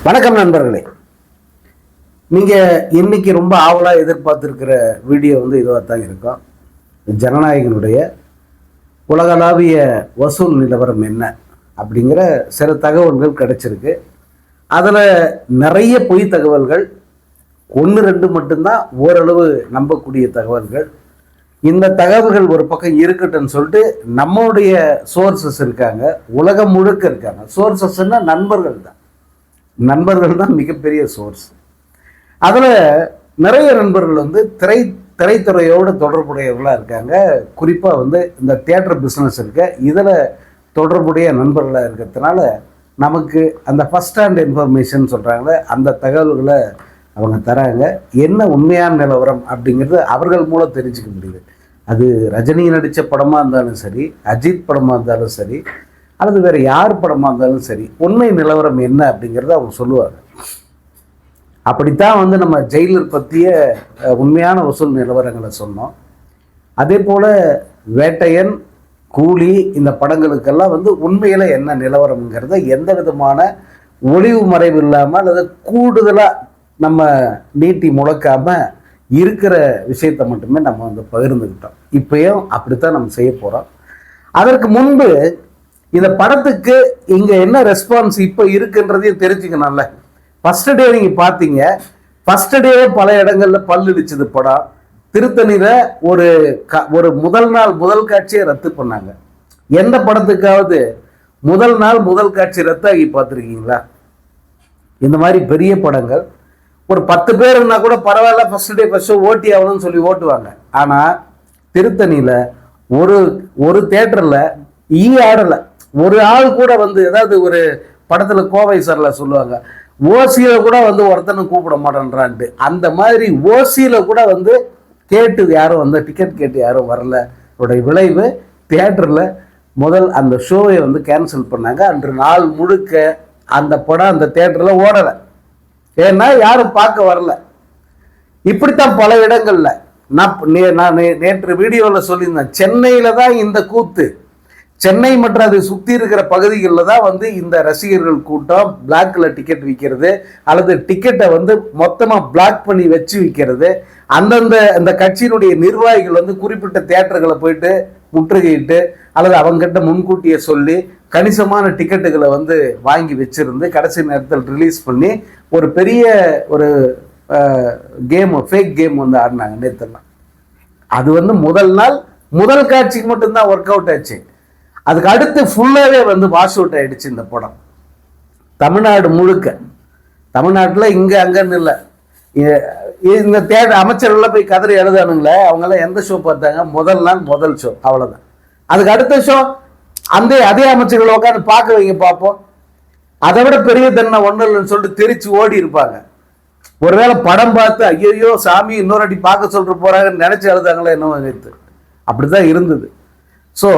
வணக்கம் நண்பர்களே. நீங்கள் இன்னைக்கு ரொம்ப ஆவலாக எதிர்பார்த்துருக்கிற வீடியோ இதுவாக தான் இருக்கும். ஜனநாயகனுடைய உலகளாவிய வசூல் நிலவரம் என்ன அப்படிங்கிற சில தகவல்கள் கிடைச்சிருக்கு. அதில் நிறைய பொய் தகவல்கள், ஒன்று ரெண்டு மட்டும்தான் ஓரளவு நம்பக்கூடிய தகவல்கள். இந்த தகவல்கள் ஒரு பக்கம் இருக்கட்டும்னு சொல்லிட்டு நம்மளுடைய சோர்சஸ் இருக்காங்க, உலகம் முழுக்க இருக்காங்க. சோர்சஸ்ன்னா நண்பர்கள் தான் மிகப்பெரிய சோர்ஸ். அதில் நிறைய நண்பர்கள் திரைத்துறையோடு தொடர்புடையவர்களாக இருக்காங்க. குறிப்பாக இந்த தியேட்டர் பிஸ்னஸ் இருக்க இதில் தொடர்புடைய நண்பர்களாக இருக்கிறதுனால நமக்கு அந்த ஃபஸ்ட் ஹேண்ட் இன்ஃபர்மேஷன் சொல்கிறாங்களே அந்த தகவல்களை அவங்க தராங்க. என்ன உண்மையான நிலவரம் அப்படிங்கிறது அவர்கள் மூலம் தெரிஞ்சுக்க முடியுது. அது ரஜினி நடித்த படமாக இருந்தாலும் சரி, அஜித் படமாக இருந்தாலும் சரி, அல்லது வேறு யார் படமாக இருந்தாலும் சரி, உண்மை நிலவரம் என்ன அப்படிங்கிறத அவங்க சொல்லுவாங்க. அப்படித்தான் நம்ம ஜெயிலர் பற்றிய உண்மையான வசூல் நிலவரங்களை சொன்னோம். அதே போல் வேட்டையன், கூலி இந்த படங்களுக்கெல்லாம் உண்மையில் என்ன நிலவரம்ங்கிறத எந்த விதமான ஒளிவு மறைவு இல்லாமல் அல்லது கூடுதலாக நம்ம நீட்டி முழக்காமல் இருக்கிற விஷயத்தை மட்டுமே நம்ம பகிர்ந்துக்கிட்டோம். இப்போயும் அப்படித்தான் நம்ம செய்ய போகிறோம். அதற்கு முன்பு இந்த படத்துக்கு இங்கே என்ன ரெஸ்பான்ஸ் இப்போ இருக்குன்றதையும் தெரிஞ்சுக்கணும்ல. ஃபஸ்ட் டே நீங்கள் பார்த்தீங்க, ஃபஸ்ட் டே பல இடங்களில் பல்லிடிச்சது படம். திருத்தணியில் ஒரு முதல் நாள் முதல் காட்சியை ரத்து பண்ணாங்க. எந்த படத்துக்காவது முதல் நாள் முதல் காட்சி ரத்தாகி பார்த்துருக்கீங்களா? இந்த மாதிரி பெரிய படங்கள் ஒரு 10 பேருன்னா கூட பரவாயில்ல, ஃபஸ்ட் டே ஃபஸ்ட் ஷோ ஓட்டி ஆகணும்னு சொல்லி ஓட்டுவாங்க. ஆனால் திருத்தணியில் ஒரு தேட்டரில் ஆடலை. ஒரு ஆள் கூட ஏதாவது ஒரு படத்தில் கோவை சாரில் சொல்லுவாங்க, ஓசியில் கூட ஒருத்தனும் கூப்பிட மாட்டேன்றான்ட்டு. அந்த மாதிரி ஓசியில் கூட கேட்டு யாரும் டிக்கெட் கேட்டு யாரும் வரல. உடைய விளைவு தியேட்டரில் முதல் அந்த ஷோவை கேன்சல் பண்ணாங்க. அன்று நாள் முழுக்க அந்த படம் அந்த தியேட்டரில் ஓடலை. ஏன்னா யாரும் பார்க்க வரல. இப்படித்தான் பல இடங்கள்ல நான் நேற்று வீடியோவில் சொல்லியிருந்தேன். சென்னையில் தான் இந்த கூத்து. சென்னை மற்றும் அதை சுற்றி இருக்கிற பகுதிகளில் தான் இந்த ரசிகர்கள் கூட்டம் பிளாக்ல டிக்கெட் விற்கிறது, அல்லது டிக்கெட்டை மொத்தமாக பிளாக் பண்ணி வச்சு விற்கிறது. அந்த கட்சியினுடைய நிர்வாகிகள் குறிப்பிட்ட தியேட்டர்களை போயிட்டு முற்றுகையிட்டு அல்லது அவங்ககிட்ட முன்கூட்டியே சொல்லி கணிசமான டிக்கெட்டுகளை வாங்கி வச்சிருந்து கடைசி நேரத்தில் ரிலீஸ் பண்ணி ஒரு பெரிய ஒரு கேம், ஃபேக் கேம் ஆடினாங்க நேற்றுலாம். அது முதல் நாள் முதல் காட்சிக்கு மட்டும்தான் ஒர்க் அவுட் ஆச்சு. அதுக்கு அடுத்து ஃபுல்லாகவே வாஷ் அவுட் ஆகிடுச்சு இந்த படம். தமிழ்நாடு முழுக்க, தமிழ்நாட்டில் இங்கே அங்கன்னு இல்லை, இந்த தேட்டர் அமைச்சர்கள்லாம் போய் கதறி எழுதானுங்களே, அவங்கெல்லாம் எந்த ஷோ பார்த்தாங்க? முதல் நாள் முதல் ஷோ, அவ்வளோதான். அதுக்கு அடுத்த ஷோ அதே அமைச்சர்களை உட்காந்து பார்க்க வைங்க பார்ப்போம். அதை விட பெரிய தண்டனை ஒன்றும் இல்லைன்னு சொல்லிட்டு தெரிச்சு ஓடி இருப்பாங்க. ஒருவேளை படம் பார்த்து ஐயோ சாமி இன்னொரு அடி பார்க்க சொல்லிட்டு போறாங்கன்னு நினைச்சு எழுதாங்களே என்னவோ நினைத்து. அப்படிதான் இருந்தது. ஸோ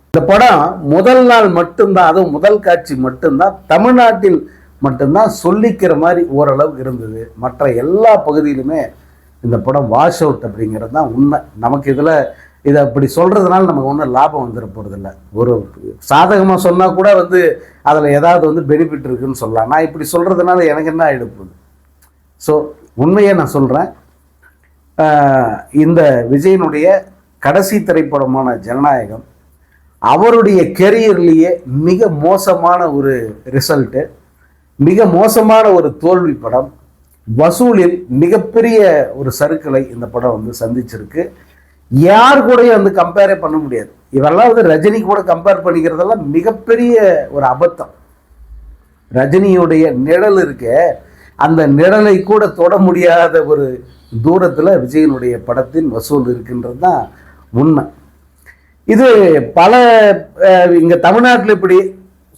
இந்த படம் முதல் நாள் மட்டும்தான், அதுவும் முதல் காட்சி மட்டும்தான் தமிழ்நாட்டில் மட்டும்தான் சொல்லிக்கிற மாதிரி ஓரளவு இருந்தது. மற்ற எல்லா பகுதியிலுமே இந்த படம் வாஷ் அவுட் அப்படிங்கிறது தான் உண்மை. நமக்கு இதை அப்படி சொல்கிறதுனால நமக்கு ஒன்றும் லாபம் வந்துட போகிறதில்ல. ஒரு சாதகமாக சொன்னால் கூட அதில் ஏதாவது பெனிஃபிட் இருக்குதுன்னு சொல்லலாம். நான் இப்படி சொல்கிறதுனால எனக்கு என்ன ஆகிடுப்போகுது? ஸோ உண்மையை நான் சொல்கிறேன். இந்த விஜயனுடைய கடைசி திரைப்படமான ஜனநாயகம் அவருடைய கெரியர்லேயே மிக மோசமான ஒரு ரிசல்ட்டு, மிக மோசமான ஒரு தோல்வி படம். வசூலில் மிகப்பெரிய ஒரு சறுக்கலை இந்த படம் சந்திச்சிருக்கு. யார் கூட கம்பேரே பண்ண முடியாது. இவெல்லாம் ரஜினி கூட கம்பேர் பண்ணிக்கிறதெல்லாம் மிகப்பெரிய ஒரு அபத்தம். ரஜினியுடைய நிழல் இருக்க, அந்த நிழலை கூட தொட முடியாத ஒரு தூரத்தில் விஜயனுடைய படத்தின் வசூல் இருக்கின்றது தான் உண்மை. இது பல இங்கே தமிழ்நாட்டில் இப்படி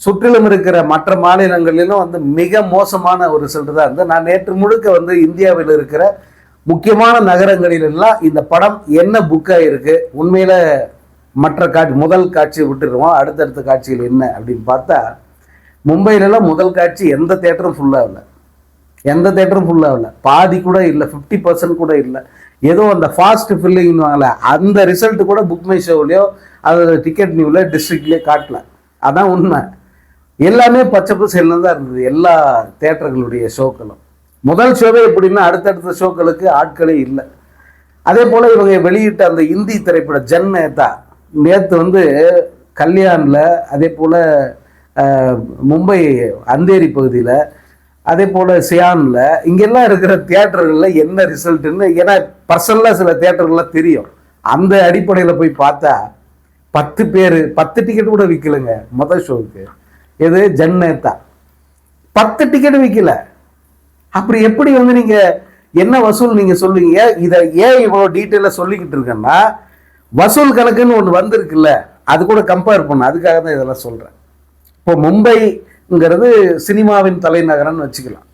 சுற்றிலும் இருக்கிற மற்ற மாநிலங்களிலும் மிக மோசமான ஒரு ரிசல்ட் தான் இருந்தது. நான் நேற்று முழுக்க இந்தியாவில் இருக்கிற முக்கியமான நகரங்களிலெல்லாம் இந்த படம் என்ன புக்காக இருக்கு, உண்மையில் மற்ற காட்சி முதல் காட்சியை விட்டுருவோம், அடுத்தடுத்த காட்சிகள் என்ன அப்படின்னு பார்த்தா, மும்பையிலலாம் முதல் காட்சி எந்த தேட்டரும் ஃபுல்லாகல, பாதி கூட இல்லை, 50% கூட இல்லை. ஏதோ அந்த ஃபாஸ்ட் ஃபில்லிங்னு வாங்கல, அந்த ரிசல்ட் கூட புக் மை ஷோவிலையோ அது டிக்கெட் நியூவில் டிஸ்ட்ரிக்ட்லேயே காட்டல. அதான் உண்மை. எல்லாமே பச்சை பசேல்னு தான் இருந்தது எல்லா தேட்டர்களுடைய ஷோக்களும். முதல் ஷோவே எப்படின்னா அடுத்தடுத்த ஷோக்களுக்கு ஆட்களே இல்லை. அதே போல் இவங்க வெளியிட்ட அந்த இந்தி திரைப்படம் ஜன் நேதா நேற்று வந்து கல்யாணில், அதே போல் மும்பை அந்தேரி பகுதியில், அதே போல் சியானில், இங்கெல்லாம் இருக்கிற தியேட்டர்களில் என்ன ரிசல்ட்டுன்னு ஏன்னா பர்சனலாக சில தியேட்டர்கள்லாம் தெரியும். அந்த அடிப்படையில் போய் பார்த்தா 10 பேர் 10 டிக்கெட் கூட விற்கலைங்க முதல் ஷோவுக்கு. எது ஜன் நேதா 10 டிக்கெட் விற்கல. அப்படி எப்படி வந்து நீங்கள் என்ன வசூல் நீங்கள் சொல்லுவீங்க? இதை ஏன் இவ்வளோ டீட்டெயிலாக சொல்லிக்கிட்டு இருக்கேன்னா வசூல் கணக்குன்னு ஒன்று வந்திருக்குல்ல, அது கூட கம்பேர் பண்ண, அதுக்காக தான் இதெல்லாம் சொல்கிறேன். இப்போ மும்பைங்கிறது சினிமாவின் தலைநகரம்னு வச்சுக்கலாம்.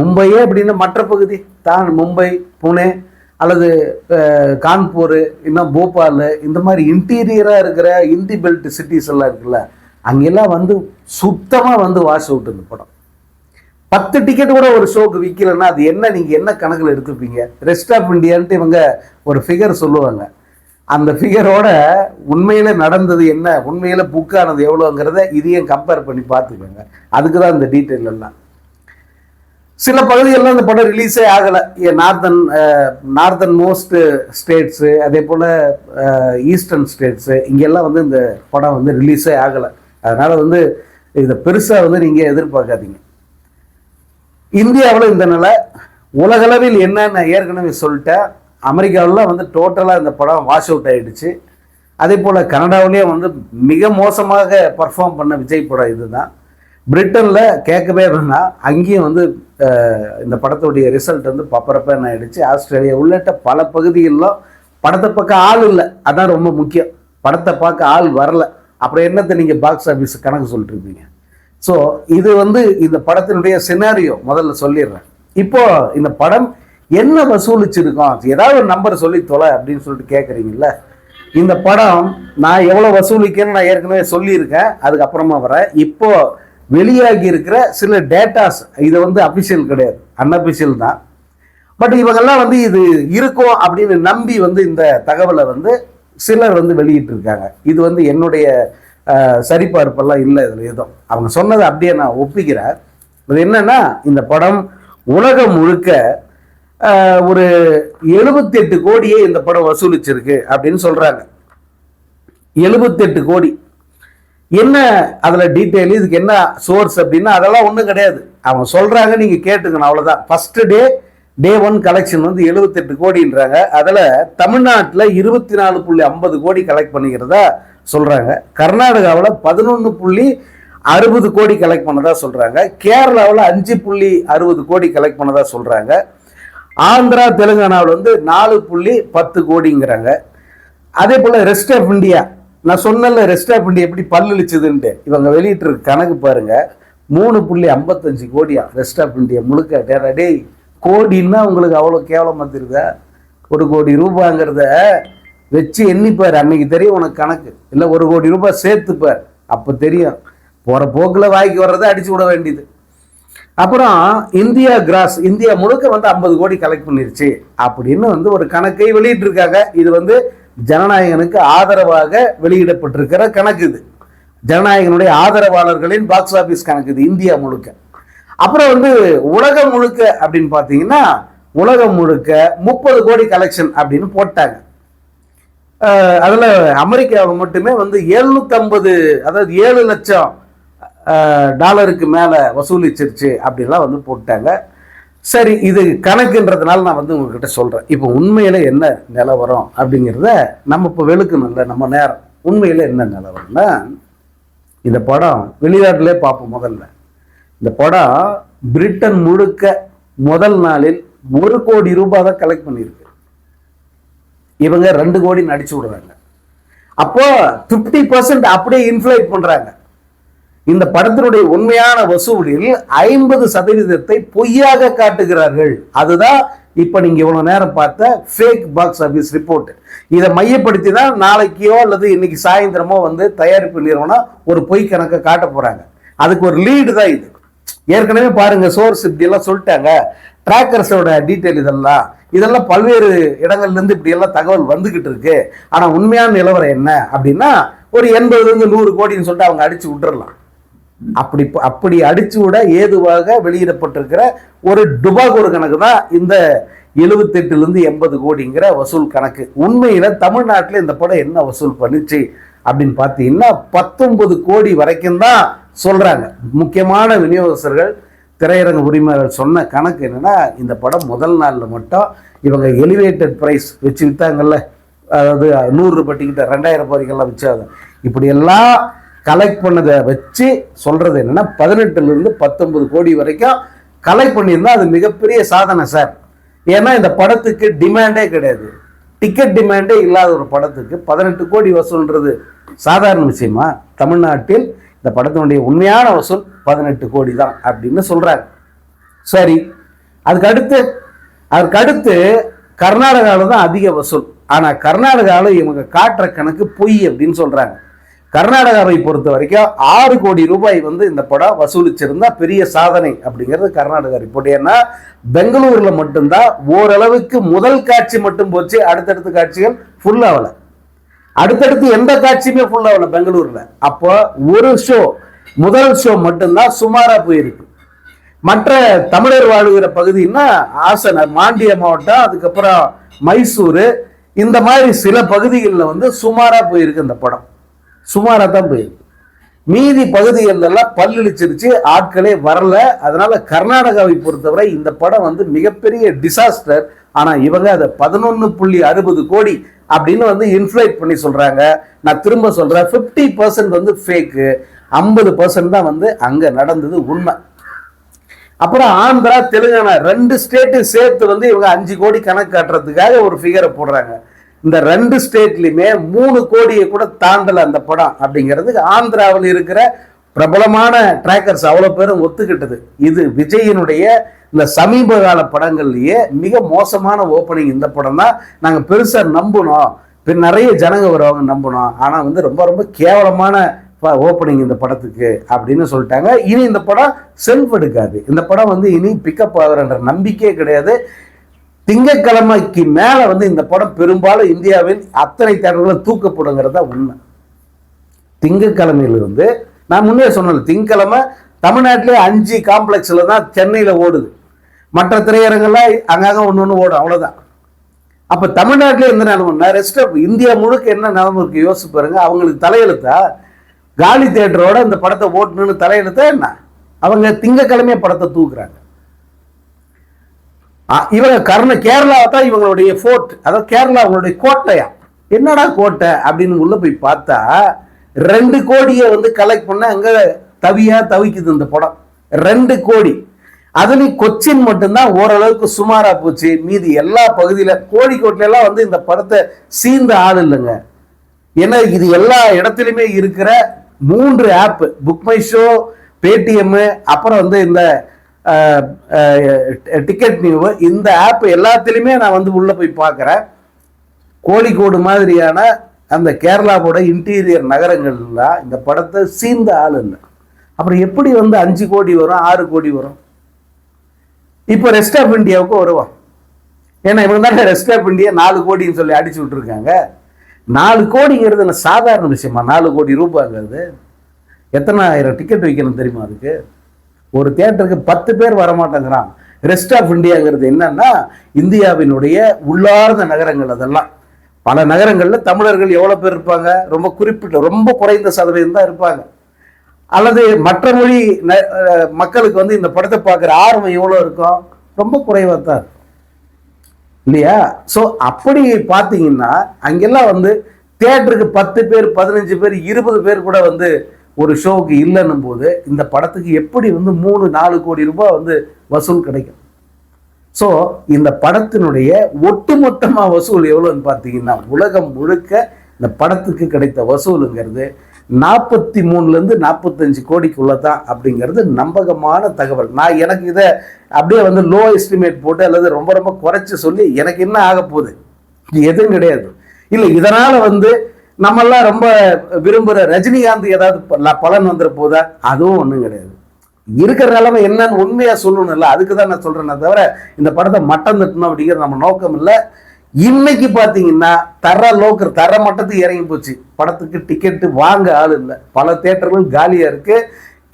மும்பையே அப்படின்னா மற்ற பகுதி தான் மும்பை, புனே அல்லது கான்பூர், இன்னும் போபால், இந்த மாதிரி இன்டீரியராக இருக்கிற இந்தி பெல்ட் சிட்டிஸ் எல்லாம் இருக்குல்ல, அங்கெல்லாம் வந்து சுத்தமாக வந்து வாஷ் அவுட் இந்த படம். 10 டிக்கெட் கூட ஒரு ஷோக்கு விற்கலன்னா அது என்ன, நீங்கள் என்ன கணக்கில் எடுத்துப்பீங்க? ரெஸ்ட் ஆஃப் இண்டியான்ட்டு இவங்க ஒரு ஃபிகர் சொல்லுவாங்க. அந்த ஃபிகரோட உண்மையில் நடந்தது என்ன, உண்மையில் புக்கானது எவ்வளோங்கிறத இதையும் கம்பேர் பண்ணி பார்த்துக்கோங்க. அதுக்கு தான் இந்த டீட்டெயில் எல்லாம். சில பகுதிகளெலாம் இந்த படம் ரிலீஸே ஆகலை. நார்தன் மோஸ்ட் ஸ்டேட்ஸு, அதே போல் ஈஸ்டர்ன் ஸ்டேட்ஸு, இங்கெல்லாம் வந்து இந்த படம் வந்து ரிலீஸே ஆகலை. அதனால் வந்து இதை பெருசாக வந்து நீங்கள் எதிர்பார்க்காதீங்க. இந்தியாவில் இந்த நிலை, உலகளவில் என்னன்னு ஏற்கனவே சொல்லிட்டேன். அமெரிக்காவில் வந்து டோட்டலாக இந்த படம் வாஷ் அவுட் ஆகிடுச்சு. அதே போல் கனடாவிலேயே வந்து மிக மோசமாக பர்ஃபார்ம் பண்ண விஜய் படம் இதுதான். பிரிட்டனில் கேட்கவே வேணாம், அங்கேயும் வந்து இந்த படத்துடைய ரிசல்ட் வந்து பப்பரப்பேன் ஆகிடுச்சு. ஆஸ்திரேலியா உள்ளிட்ட பல பகுதிகளிலும் படத்தை பார்க்க ஆள் இல்லை, அதான் ரொம்ப முக்கியம். படத்தை பார்க்க ஆள் வரல, அப்புறம் என்னத்தை நீங்கள் பாக்ஸ் ஆஃபீஸ் கணக்கு சொல்லிட்டு இருப்பீங்க. ஸோ இது வந்து இந்த படத்தினுடைய சினாரியோ முதல்ல சொல்லிடுறேன். இப்போ இந்த படம் என்ன வசூலிச்சிருக்கோம், ஏதாவது ஒரு நம்பர் சொல்லி தொலை அப்படின்னு சொல்லிட்டு கேட்குறீங்கல்ல. இந்த படம் நான் எவ்வளோ வசூலிக்கேன்னு நான் ஏற்கனவே சொல்லியிருக்கேன், அதுக்கப்புறமா வரேன். இப்போ வெளியாகி இருக்கிற சில டேட்டாஸ், இது வந்து அஃபிஷியல் கிடையாது, அன்அஃபிஷியல் தான். பட் இவங்கெல்லாம் வந்து இது இருக்கும் அப்படின்னு நம்பி வந்து இந்த தகவலை வந்து சிலர் வந்து வெளியிட்டிருக்காங்க. இது வந்து என்னுடைய சரிபார்ப்பெல்லாம் இல்லை, இதில் ஏதோ அவங்க சொன்னதை அப்படியே நான் ஒப்பிக்கிறேன். இது என்னன்னா, இந்த படம் உலகம் முழுக்க ஒரு 78 கோடியே இந்த படம் வசூலிச்சிருக்கு அப்படின்னு சொல்றாங்க. 78 கோடி. என்ன அதில் டீட்டெயில், இதுக்கு என்ன சோர்ஸ் அப்படின்னா அதெல்லாம் ஒன்றும் கிடையாது, அவங்க சொல்றாங்க, நீங்க கேட்டுக்கணும், அவ்வளோதான். ஃபர்ஸ்ட் டே 1 கலெக்ஷன் வந்து 78 கோடின்றாங்க. அதில் தமிழ்நாட்டில் 24.50 கோடி கலெக்ட் பண்ணிக்கிறதா சொல்றாங்க. கர்நாடகாவில் 11.60 கோடி கலெக்ட் பண்ணதா சொல்றாங்க. கேரளாவில் 5.60 கோடி கலெக்ட் பண்ணதா சொல்றாங்க. ஆந்திரா தெலுங்கானாவில் வந்து 4.10 கோடிங்கிறாங்க. அதே போல ரெஸ்ட் ஆஃப் இந்தியா, நான் சொன்னல ரெஸ்ட் ஆஃப் இந்தியா எப்படி பல்லிச்சுதுன்ட்டு, இவங்க வெளியிட்டு கணக்கு பாருங்க, 3.55 கோடியா ரெஸ்ட் ஆஃப் இந்தியா முழுக்க. டே கோடின்னா உங்களுக்கு அவ்வளோ கேவலமாக தெரியுதா? 1 கோடி ரூபாங்கிறத வச்சு எண்ணிப்பார், அன்னைக்கு தெரியும் உனக்கு கணக்கு. இல்லை 1 கோடி ரூபாய் சேர்த்துப்பார், அப்போ தெரியும். போகிற போக்கில் வாய்க்கு வர்றதை அடிச்சு விட வேண்டியது. அப்புறம் இந்தியா கிராஸ், இந்தியா முழுக்க வந்து 50 கோடி கலெக்ட் பண்ணிருச்சு அப்படின்னு வந்து ஒரு கணக்கை வெளியிட்டிருக்காங்க. இது வந்து ஜனநாயகனுக்கு ஆதரவாக வெளியிடப்பட்டிருக்கிற கணக்கு. இது ஜனநாயகனுடைய ஆதரவாளர்களின் பாக்ஸ் ஆஃபீஸ் கணக்கு, இது இந்தியா முழுக்க. அப்புறம் வந்து உலகம் முழுக்க அப்படின்னு பார்த்தீங்கன்னா உலகம் முழுக்க 30 கோடி கலெக்ஷன் அப்படின்னு போட்டாங்க. அதில் அமெரிக்காவில் மட்டுமே வந்து 750, அதாவது 7 லட்சம் டாலருக்கு மேலே வசூலிச்சிருச்சு அப்படின்லாம் வந்து போட்டாங்க. சரி, இது கணக்குன்றதுனால நான் வந்து உங்ககிட்ட சொல்கிறேன். இப்போ உண்மையில் என்ன நிலவரம் அப்படிங்கிறத நம்ம இப்போ வெளுக்கணும்ல, நம்ம நேரம். உண்மையில் என்ன நிலவரம்னா, இந்த படம் வெளிநாட்டிலே பார்ப்போம். முதல்ல இந்த படம் பிரிட்டன் முழுக்க முதல் நாளில் 1 கோடி ரூபாய் தான் கலெக்ட் பண்ணியிருக்கு. இவங்க 2 கோடி நடிச்சு விடுறாங்க. அப்போ 50% அப்படியே இன்ஃப்ளேட் பண்றாங்க. இந்த படத்தினுடைய உண்மையான வசூலில் 50% பொய்யாக காட்டுகிறார்கள். அதுதான் இப்ப நீங்க இவ்வளவு நேரம் பார்த்த ஃபேக் பாக்ஸ் ஆபீஸ் ரிப்போர்ட். இதை மையப்படுத்தி தான் நாளைக்கோ அல்லது இன்னைக்கு சாயந்தரமோ வந்து தயாரிப்பு நிறுவனம் ஒரு பொய் கணக்கை காட்ட போறாங்க. அதுக்கு ஒரு லீடு தான் இது. ஏற்கனவே பாருங்க, சோர்ஸ் இப்படி எல்லாம் சொல்லிட்டாங்க. டிராக்கர்ஸோட டீட்டெயில் இதெல்லாம் பல்வேறு இடங்கள்லேருந்து இப்படி எல்லாம் தகவல் வந்துகிட்டு இருக்கு. ஆனால் உண்மையான நிலவரம் என்ன அப்படின்னா ஒரு 80-100 கோடின்னு சொல்லிட்டு அவங்க அடிச்சு விட்டுறலாம். அப்படி அடிச்சு விட ஏதுவாக வெளியிடப்பட்டிருக்கிற ஒரு டுபாகூர் கணக்கு தான் இந்த 78-80 கோடிங்கிற வசூல் கணக்கு. உண்மையில தமிழ்நாட்டில் இந்த படம் என்ன வசூல் பண்ணிச்சு அப்படின்னு பார்த்தீங்கன்னா 19 கோடி வரைக்கும் தான் சொல்றாங்க. முக்கியமான விநியோகஸ்தர்கள், திரையரங்க உரிமையாளர்கள் சொன்ன கணக்கு என்னன்னா, இந்த படம் முதல் நாளில் மட்டும் இவங்க எலிவேட்டட் ப்ரைஸ் வச்சு விற்றாங்கல்ல, அதாவது 100 ரூபாய் டிக்கெட்டை 2000 ரூபாய்க்கெல்லாம் வச்சாங்க. இப்படியெல்லாம் கலெக்ட் பண்ணதை வச்சு சொல்றது என்னன்னா 18 - 19 கோடி வரைக்கும் கலெக்ட் பண்ணியிருந்தா அது மிகப்பெரிய சாதனை சார். ஏன்னா இந்த படத்துக்கு டிமாண்டே கிடையாது, டிக்கெட் டிமாண்டே இல்லாத ஒரு படத்துக்கு 18 கோடி வசூல்ன்றது சாதாரண விஷயமா? தமிழ்நாட்டில் இந்த படத்தினுடைய உண்மையான வசூல் 18 கோடி தான் அப்படின்னு சொல்றாங்க. சரி, அதுக்கு அடுத்து கர்நாடகாவில் தான் அதிக வசூல். ஆனா கர்நாடகாவில் இவங்க காட்டுற கணக்கு பொய் அப்படின்னு சொல்றாங்க. கர்நாடகாவை பொறுத்த வரைக்கும் 6 கோடி ரூபாய் இந்த படம் வசூலிச்சிருந்தா பெரிய சாதனை அப்படிங்கிறது கர்நாடகா ரிப்போர்ட். ஏன்னா பெங்களூர்ல மட்டும்தான் ஓரளவுக்கு முதல் காட்சி மட்டும் போச்சு, அடுத்தடுத்த காட்சிகள் ஃபுல் ஆகல. அடுத்தடுத்து எந்த காட்சியுமே ஃபுல் ஆகல பெங்களூர்ல. அப்போ ஒரு ஷோ, முதல் ஷோ மட்டும்தான் சுமாரா போயிருக்கு. மற்ற தமிழர் வாழுகிற பகுதின்னா ஆசன, மாண்டிய மாவட்டம், அதுக்கப்புறம் மைசூரு, இந்த மாதிரி சில பகுதிகளில் சுமாரா போயிருக்கு. இந்த படம் சுமாரா தான் போயிருக்கு. மீதி பகுதிகளெல்லாம் பல்லிழிச்சிருச்சு, ஆட்களே வரல. அதனால கர்நாடகாவை பொறுத்தவரை இந்த படம் மிகப்பெரிய டிசாஸ்டர். ஆனா இவங்க அதை 11.60 கோடி அப்படின்னு இன்ஃப்ளேட் பண்ணி சொல்றாங்க. நான் திரும்ப சொல்றேன், 50% ஃபேக்கு, 50% தான் அங்க நடந்தது உண்மை. அப்புறம் ஆந்திரா, தெலுங்கானா 2 ஸ்டேட்டு சேர்த்து இவங்க 5 கோடி கணக்கு காட்டுறதுக்காக ஒரு ஃபிகரை போடுறாங்க. இந்த 2 ஸ்டேட்லயுமே 3 கோடியை கூட தாண்டல அந்த படம் அப்படிங்கிறதுக்கு ஆந்திராவில் இருக்கிற பிரபலமான டிராக்கர்ஸ் அவ்வளவு பேரும் ஒத்துக்கிட்டது. இது விஜயினுடைய இந்த சமீப கால படங்கள்லயே மிக மோசமான ஓப்பனிங் இந்த படம் தான். நாங்க பெருசா நம்பணும், நிறைய ஜனங்க வருவாங்க நம்பணும். ஆனா ரொம்ப ரொம்ப கேவலமான ஓப்பனிங் இந்த படத்துக்கு அப்படின்னு சொல்லிட்டாங்க. இனி இந்த படம் செல்ஃப் எடுக்காது, இந்த படம் இனி பிக்கப் ஆகுறன்ற நம்பிக்கையே கிடையாது. திங்கட்கிழமைக்கு மேல இந்த படம் பெரும்பாலும் இந்தியாவில் அத்தனை தேட்டர்களும் தூக்கப்படுங்கிறதா உண்மை. திங்கட்கிழமையிலிருந்து நான் முன்னே சொன்னேன், திங்கட்கிழமை தமிழ்நாட்டிலே 5 காம்ப்ளெக்ஸ்ல தான் சென்னையில ஓடுது. மற்ற திரையரங்கெல்லாம் அங்கங்க ஒன்று ஓடும், அவ்வளவுதான். அப்ப தமிழ்நாட்டிலே எந்த நிலைமை, ரெஸ்ட் ஆஃப் இந்தியா முழுக்க என்ன நிலைமை இருக்கு யோசிச்சு பாருங்க. அவங்களுக்கு தலையெழுத்தா காலி தியேட்டரோட இந்த படத்தை ஓட்டணும்னு தலையெழுத்தா என்ன? அவங்க திங்கட்கிழமையே படத்தை தூக்குறாங்க. இவங்க கேரளாவை தான் இவங்களுடைய ஃபோர்ட், அதாவது கேரளா அவங்களுடைய கோட்டையா. என்னடா கோட்டை அப்படின்னு உள்ள போய் பார்த்தா 2 கோடியை கலெக்ட் பண்ண அங்க தவிக்குது இந்த படம். 2 கோடி. அதுலயும் கொச்சின் மட்டும்தான் ஓரளவுக்கு சுமாரா போச்சு. மீதி எல்லா பகுதியில, கோழிக்கோட்ல எல்லாம் இந்த படத்தை சீந்த ஆள் இல்லைங்க. ஏன்னா இது எல்லா இடத்துலையுமே இருக்கிற 3 app, BookMyShow, Paytm, அப்புறம் இந்த டிக்கெட் நியூ, இந்த ஆப் எல்லாத்திலுமே நான் உள்ள போய் பார்க்குறேன். கோழிக்கோடு மாதிரியான அந்த கேரளாவோட இன்டீரியர் நகரங்கள்லாம் இந்த படத்தை சீந்த ஆள் இல்லை. அப்புறம் எப்படி 5 கோடி வரும், 6 கோடி வரும்? இப்போ ரெஸ்ட் ஆஃப் இந்தியாவுக்கு வருவோம். ஏன்னா இவங்க தான் ரெஸ்ட் ஆஃப் இந்தியா 4 கோடின்னு சொல்லி அடிச்சு விட்டுருக்காங்க. 4 கோடிங்கிறது சாதாரண விஷயமா? 4 கோடி ரூபாய்ங்கிறது எத்தனை ஆயிரம் டிக்கெட் வைக்கணும் தெரியுமா? அதுக்கு ஒரு தியேட்டருக்கு 10 பேர் வரமாட்டேங்கிறான். ரெஸ்ட் ஆஃப் இந்தியாங்கிறது என்னன்னா இந்தியாவினுடைய உள்ளார்ந்த நகரங்கள். அதெல்லாம் பல நகரங்களில் தமிழர்கள் எவ்வளோ பேர் இருப்பாங்க? ரொம்ப குறிப்பிட்ட, ரொம்ப குறைந்த சதவீதம் தான் இருப்பாங்க. அல்லது மற்ற மொழி மக்களுக்கு இந்த படத்தை பார்க்குற ஆர்வம் எவ்வளோ இருக்கும்? ரொம்ப குறைவாக தான் இருக்கும் இல்லையா? ஸோ அப்படி பார்த்தீங்கன்னா அங்கெல்லாம் தியேட்டருக்கு 10 பேர், 15 பேர், 20 பேர் கூட ஒரு ஷோவுக்கு இல்லைன்னும் போது இந்த படத்துக்கு எப்படி 3-4 கோடி ரூபாய் வசூல் கிடைக்கும்? ஸோ இந்த படத்தினுடைய ஒட்டுமொத்தமாக வசூல் எவ்வளோன்னு பார்த்தீங்கன்னா உலகம் முழுக்க இந்த படத்துக்கு கிடைத்த வசூலுங்கிறது 43 - 45 கோடிக்குள்ள தான் அப்படிங்கிறது நம்பகமான தகவல். நான் எனக்கு இதை அப்படியே லோ எஸ்டிமேட் போட்டு அல்லது ரொம்ப ரொம்ப குறைச்சி சொல்லி எனக்கு என்ன ஆக போகுது? எதுவும் கிடையாது. இல்லை இதனால நம்மெல்லாம் ரொம்ப விரும்புகிற ரஜினிகாந்த் ஏதாவது பலன் வந்துட போதா? அதுவும் ஒன்றும் கிடையாது. இருக்கிற நிலைமை என்னன்னு உண்மையா சொல்லணும்ல, அதுக்கு தான் நான் சொல்றேன். தவிர இந்த படத்தை மட்டம் தட்டணும் அப்படிங்கிற நம்ம நோக்கம் இல்லை. இன்னைக்கு பார்த்தீங்கன்னா தர மட்டத்துக்கு இறங்கி போச்சு. படத்துக்கு டிக்கெட்டு வாங்க ஆள் இல்லை, பல தியேட்டர்கள் காலியா இருக்கு.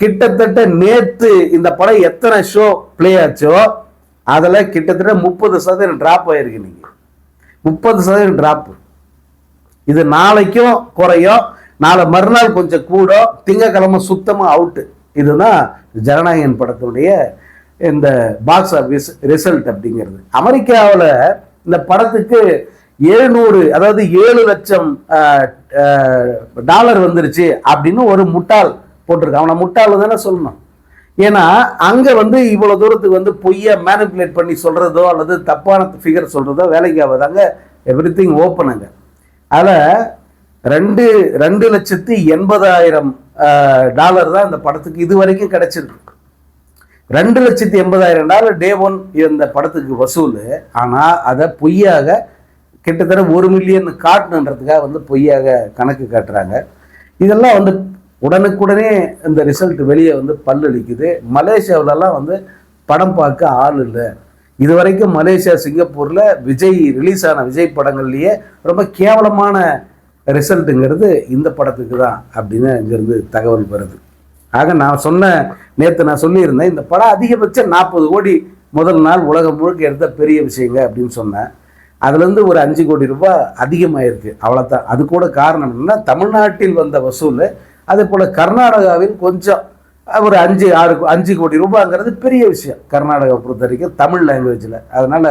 கிட்டத்தட்ட நேத்து இந்த படம் எத்தனை ஷோ பிளே ஆச்சோ அதில் கிட்டத்தட்ட 30% டிராப் ஆயிருக்கு. நீங்க 30% டிராப். இது நாளைக்கும் குறையும், நாளை மறுநாள் கொஞ்சம் கூடும், திங்கக்கிழமை சுத்தமாக அவுட்டு. இதுதான் ஜனநாயகன் படத்துடைய இந்த பாக்ஸ் ஆஃபீஸ் ரிசல்ட் அப்படிங்கிறது. அமெரிக்காவில் இந்த படத்துக்கு 700 அதாவது 7 லட்சம் டாலர் வந்துருச்சு அப்படின்னு ஒரு முட்டாள் போட்டிருக்கான். அவனை முட்டாள் தானே சொல்லணும். ஏன்னா அங்கே இவ்வளோ தூரத்துக்கு பொய்யை மேனிப்புலேட் பண்ணி சொல்கிறதோ அல்லது தப்பான ஃபிகர் சொல்கிறதோ வேலைக்கு ஆகாதாங்க. Every thing ஓப்பனுங்க. அதில் 2,80,000 டாலர் தான் இந்த படத்துக்கு இது வரைக்கும் கிடைச்சிருக்கு. 2,80,000 டே ஒன் இந்த படத்துக்கு வசூல். ஆனால் அதை பொய்யாக கிட்டத்தட்ட 1 மில்லியன் காட்டணுன்றதுக்காக பொய்யாக கணக்கு காட்டுறாங்க. இதெல்லாம் உடனுக்குடனே இந்த ரிசல்ட் வெளியே பல்லளிக்குது. மலேசியாவிலலாம் படம் பார்க்க ஆள் இல்லை. இது வரைக்கும் மலேசியா சிங்கப்பூரில் விஜய் ரிலீஸ் ஆன விஜய் படங்கள்லேயே ரொம்ப கேவலமான ரிசல்ட்டுங்கிறது இந்த படத்துக்கு தான் அப்படின்னு இங்கேருந்து தகவல் வருது. ஆக நேற்று நான் சொல்லியிருந்தேன், இந்த படம் அதிகபட்சம் 40 கோடி முதல் நாள் உலகம் முழுக்க எடுத்த பெரிய விஷயங்க அப்படின்னு சொன்னேன். அதுலேருந்து ஒரு 5 கோடி ரூபாய் அதிகமாயிருக்கு, அவ்வளோதான். அது கூட காரணம் என்னன்னா தமிழ்நாட்டில் வந்த வசூல், அதே போல் கர்நாடகாவில் கொஞ்சம் ஒரு 5 கோடி ரூபாய்ங்கிறது பெரிய விஷயம் கர்நாடகா பொறுத்த வரைக்கும் தமிழ் லாங்குவேஜில். அதனால்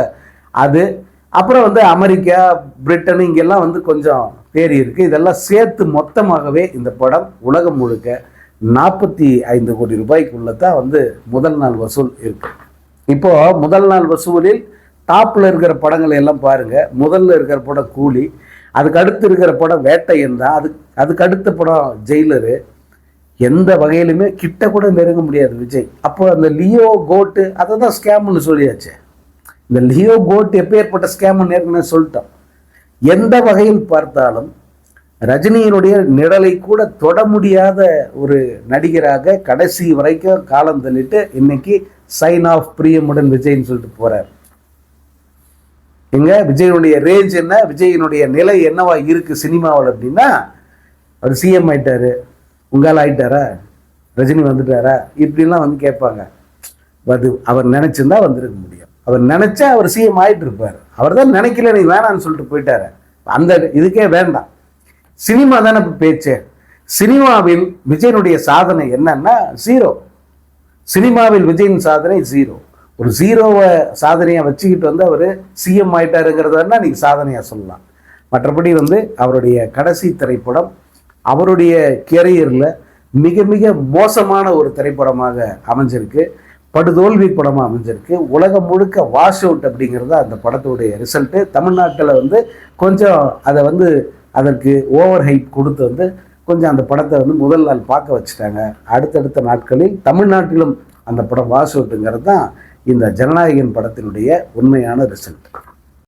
அது அப்புறம் அமெரிக்கா பிரிட்டன் இங்கெல்லாம் கொஞ்சம் தேறி இருக்குது. இதெல்லாம் சேர்த்து மொத்தமாகவே இந்த படம் உலகம் முழுக்க 45 கோடி ரூபாய்க்குள்ள தான் முதல் நாள் வசூல் இருக்கு. இப்போ முதல் நாள் வசூலில் டாப்ல இருக்கிற படங்களை எல்லாம் பாருங்க. முதல்ல இருக்கிற படம் கூலி, அதுக்கு அடுத்து இருக்கிற படம் வேட்டையன் தான், அதுக்கு அடுத்த படம் ஜெயிலரு. எந்த வகையிலுமே கிட்ட கூட நெருங்க முடியாது விஜய். அப்போ அந்த லியோ கோட்டு அதை தான் ஸ்கேம்னு சொல்லியாச்சு. இந்த லியோ கோட் எப்பேற்பட்ட ஸ்கேம்னு ஏற்கனவே சொல்லிட்டோம். எந்த வகையில் பார்த்தாலும் ரஜினியினுடைய நிழலை கூட தொட முடியாத ஒரு நடிகராக கடைசி வரைக்கும் காலம் தள்ளிட்டு இன்னைக்கு சைன் ஆஃப் பிரியமுடன் விஜய்ன்னு சொல்லிட்டு போறார். எங்க விஜயனுடைய ரேஞ்ச் என்ன, விஜயனுடைய நிலை என்னவா இருக்கு சினிமாவில் அப்படின்னா, அவர் சிஎம் ஆயிட்டாரு, உங்கால் ஆயிட்டாரா, ரஜினி வந்துட்டாரா, இப்படிலாம் கேட்பாங்க. அது அவர் நினைச்சிருந்தா வந்திருக்க முடியும். அவர் நினைச்சா அவர் சிஎம் ஆயிட்டு இருப்பார். அவர் தான் நினைக்கல, நீ வேணான்னு சொல்லிட்டு போயிட்டாரு. அந்த இதுக்கே வேண்டாம். சினிமா தானே பேச்சு. சினிமாவில் விஜயனுடைய சாதனை என்னன்னா 0. சினிமாவில் விஜயின் சாதனை 0. ஒரு 0வை சாதனையை வச்சுக்கிட்டு அவர் சிஎம் ஆயிட்டாருங்கிறதுனா நீங்க சாதனையா சொல்லலாம். மற்றபடி அவருடைய கடைசி திரைப்படம் அவருடைய கேரியரில் மிக மிக மோசமான ஒரு திரைப்படமாக அமைஞ்சிருக்கு, படுதோல்வி படமாக அமைஞ்சிருக்கு. உலகம் முழுக்க வாஷ் அவுட் அப்படிங்கிறது அந்த படத்துடைய ரிசல்ட்டு. தமிழ்நாட்டில் கொஞ்சம் அதை அதற்கு ஓவர் ஹைப் கொடுத்து கொஞ்சம் அந்த படத்தை முதல் நாள் பார்க்க வச்சுட்டாங்க. அடுத்தடுத்த நாட்களில் தமிழ்நாட்டிலும் அந்த படம் வாஷ் அவுட்டுங்கிறது தான் இந்த ஜனநாயகன் படத்தினுடைய உண்மையான ரிசல்ட்.